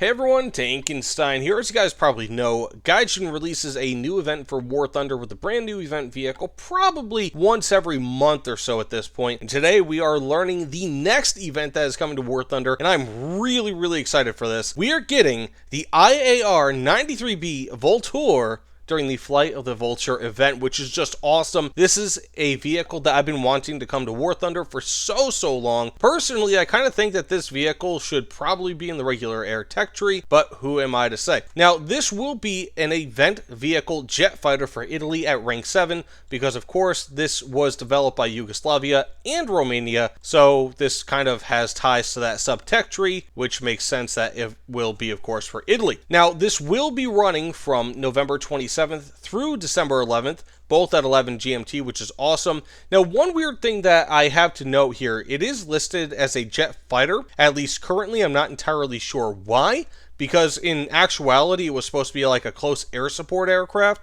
Hey everyone, Tankenstein here. As you guys probably know, Gaijin releases a new event for War Thunder with a brand new event vehicle, probably once every month or so at this point. And today we are learning the next event that is coming to War Thunder, and I'm really excited for this. We are getting the IAR 93B Vultur during the Flight of the Vulture event, which is just awesome. This is a vehicle that I've been wanting to come to War Thunder for so long. Personally, I kind of think that this vehicle should probably be in the regular air tech tree, but who am I to say? Now, this will be an event vehicle jet fighter for Italy at rank 7, because of course this was developed by Yugoslavia and Romania, so this kind of has ties to that sub-tech tree, which makes sense that it will be, of course, for Italy. Now, this will be running from November 27th through December 11th, both at 11 GMT, which is awesome. Now, one weird thing that I have to note here, it is listed as a jet fighter, at least currently. I'm not entirely sure why, because in actuality, it was supposed to be like a close air support aircraft.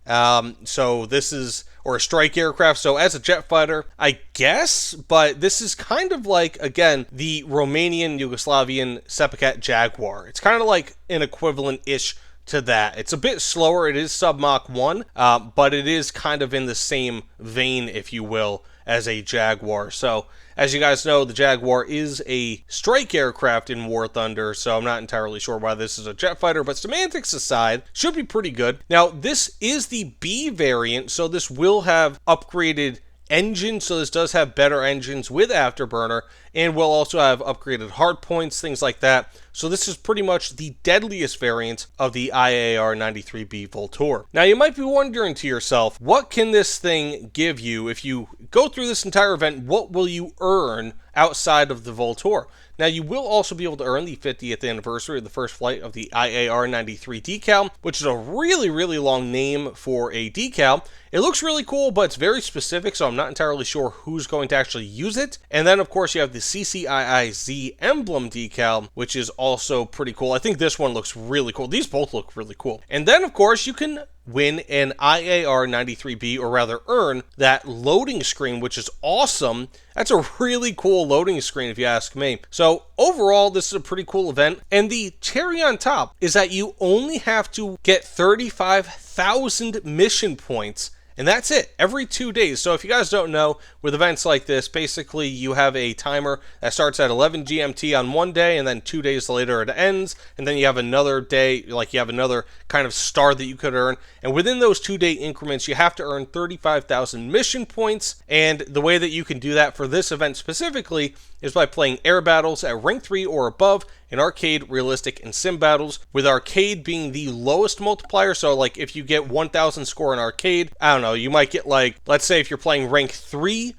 So this is, or a strike aircraft. So as a jet fighter, I guess, but this is kind of like, again, the Romanian Yugoslavian Sepacat Jaguar. It's kind of like an equivalent-ish to that. It's a bit slower. It is sub Mach 1, but it is kind of in the same vein, if you will, as a Jaguar. So, as you guys know, the Jaguar is a strike aircraft in War Thunder, so I'm not entirely sure why this is a jet fighter, but semantics aside, should be pretty good. Now, this is the B variant, so this will have upgraded engine, so this does have better engines with afterburner, and will also have upgraded hard points, things like that. So this is pretty much the deadliest variant of the IAR 93B Vultur. Now you might be wondering to yourself, what can this thing give you if you go through this entire event? What will you earn outside of the Vultur? Now you will also be able to earn the 50th anniversary of the first flight of the IAR 93 decal, which is a really long name for a decal. It looks really cool, but it's very specific, so I'm not entirely sure who's going to actually use it. And then of course you have the CCIIZ emblem decal, which is also pretty cool. I think this one looks really cool. These both look really cool. And then of course you can win an IAR 93B, or rather earn that loading screen, which is awesome. That's a really cool loading screen if you ask me. So overall, this is a pretty cool event. And the cherry on top is that you only have to get 35,000 mission points, and that's it, every 2 days. So if you guys don't know, with events like this, basically you have a timer that starts at 11 GMT on one day, and then 2 days later it ends, and then you have another day, like you have another kind of star that you could earn, and within those 2 day increments, you have to earn 35,000 mission points. And the way that you can do that for this event specifically is by playing air battles at rank 3 or above, in arcade, realistic, and sim battles, with arcade being the lowest multiplier. So like if you get 1,000 score in arcade, I don't know, you might get like, let's say if you're playing rank 3,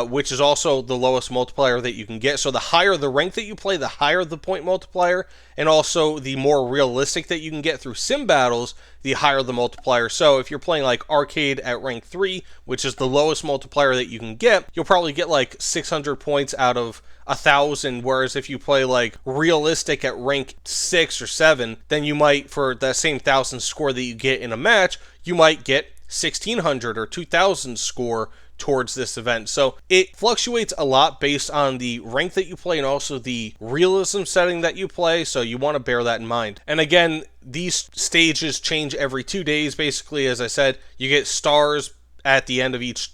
which is also the lowest multiplier that you can get. So the higher the rank that you play, the higher the point multiplier, and also the more realistic that you can get through sim battles, the higher the multiplier. So if you're playing like arcade at rank 3, which is the lowest multiplier that you can get, you'll probably get like 600 points out of 1,000, whereas if you play like realistic at rank 6 or 7, then you might, for that same 1,000 score that you get in a match, you might get 1,600 or 2,000 score towards this event. So it fluctuates a lot based on the rank that you play and also the realism setting that you play, so you want to bear that in mind. And again, these stages change every 2 days. Basically, as I said, you get stars at the end of each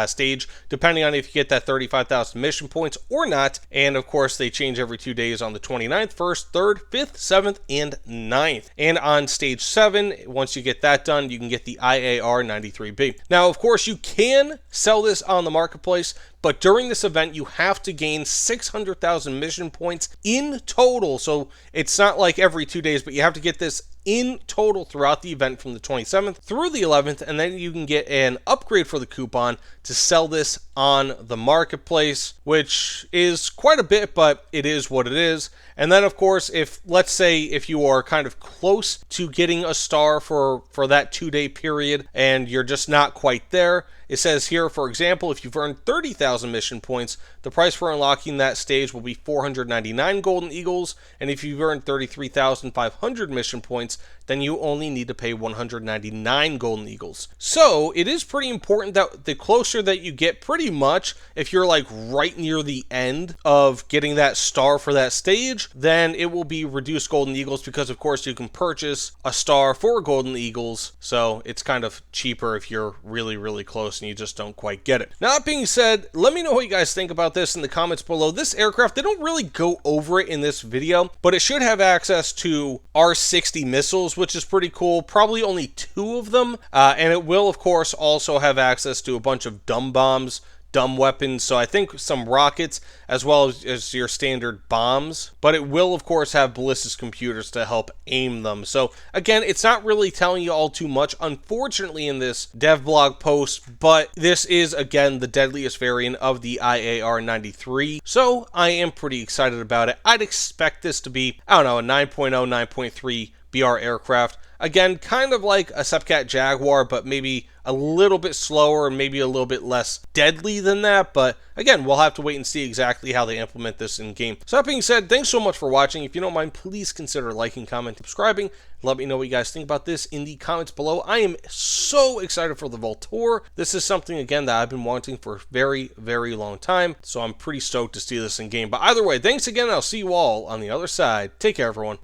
stage, depending on if you get that 35,000 mission points or not. And of course, they change every 2 days on the 29th, 1st, 3rd, 5th, 7th, and 9th. And on stage 7, once you get that done, you can get the IAR 93B. Now, of course, you can sell this on the marketplace, but during this event, you have to gain 600,000 mission points in total. So it's not like every 2 days, but you have to get this in total throughout the event from the 27th through the 11th, and then you can get an upgrade for the coupon to sell this on the marketplace, which is quite a bit, but it is what it is. And then of course, if let's say if you are kind of close to getting a star for that 2 day period and you're just not quite there, it says here, for example, if you've earned 30,000 mission points, the price for unlocking that stage will be 499 golden eagles, and if you've earned 33,500 mission points, then you only need to pay 199 golden eagles. So it is pretty important that the closer that you get, pretty much, if you're like right near the end of getting that star for that stage, prestige, then it will be reduced Golden Eagles because, of course, you can purchase a star for Golden Eagles, so it's kind of cheaper if you're really, really close and you just don't quite get it. Now, that being said, let me know what you guys think about this in the comments below. This aircraft, they don't really go over it in this video, but it should have access to R-60 missiles, which is pretty cool. Probably only 2 of them, and it will, of course, also have access to a bunch of dumb bombs, dumb weapons, so I think some rockets as well as your standard bombs, but it will of course have ballistic computers to help aim them. So again, it's not really telling you all too much, unfortunately, in this dev blog post, but this is again the deadliest variant of the IAR 93, so I am pretty excited about it. I'd expect this to be, I don't know, a 9.0, 9.3 BR aircraft. Again, kind of like a Sepcat Jaguar, but maybe a little bit slower and maybe a little bit less deadly than that. But again, we'll have to wait and see exactly how they implement this in game. So that being said, thanks so much for watching. If you don't mind, please consider liking, commenting, subscribing. Let me know what you guys think about this in the comments below. I am so excited for the Vulture. This is something, again, that I've been wanting for a very, very long time. So I'm pretty stoked to see this in game. But either way, thanks again. I'll see you all on the other side. Take care, everyone.